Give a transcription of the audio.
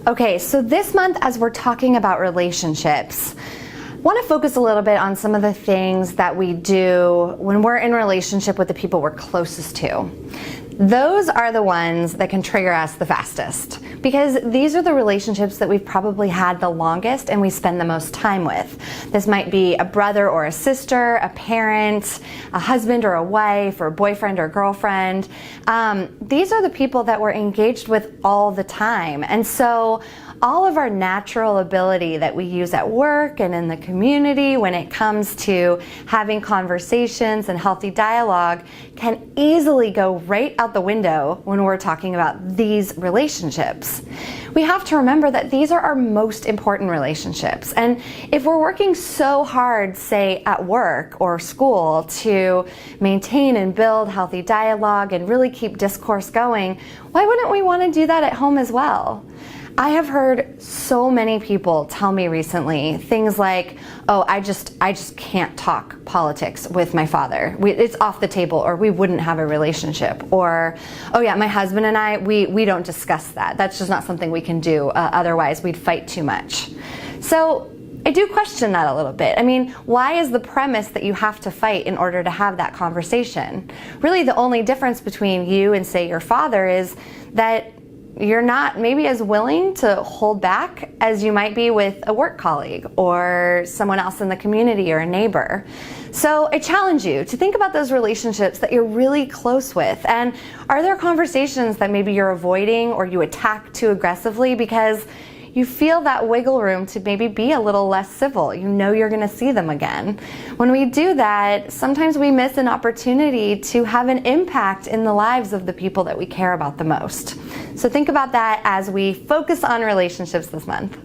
Okay, so this month, as we're talking about relationships, I want to focus a little bit on some of the things that we do when we're in relationship with the people we're closest to. Those are the ones that can trigger us the fastest, because these are the relationships that we've probably had the longest and we spend the most time with. This might be a brother or a sister, a parent, a husband or a wife, or a boyfriend or girlfriend. These are the people that we're engaged with all the time. And so all of our natural ability that we use at work and in the community when it comes to having conversations and healthy dialogue can easily go right out the window when we're talking about these relationships. We have to remember that these are our most important relationships. And if we're working so hard, say at work or school, to maintain and build healthy dialogue and really keep discourse going, why wouldn't we want to do that at home as well? I have heard so many people tell me recently things like, oh, I just can't talk politics with my father. It's off the table, or we wouldn't have a relationship. Or, oh yeah, my husband and I, we don't discuss that. That's just not something we can do. Otherwise, we'd fight too much. So I do question that a little bit. I mean, why is the premise that you have to fight in order to have that conversation? Really, the only difference between you and, say, your father is that you're not maybe as willing to hold back as you might be with a work colleague or someone else in the community or a neighbor. So I challenge you to think about those relationships that you're really close with. And are there conversations that maybe you're avoiding or you attack too aggressively because you feel that wiggle room to maybe be a little less civil? You know you're going to see them again. When we do that, sometimes we miss an opportunity to have an impact in the lives of the people that we care about the most. So think about that as we focus on relationships this month.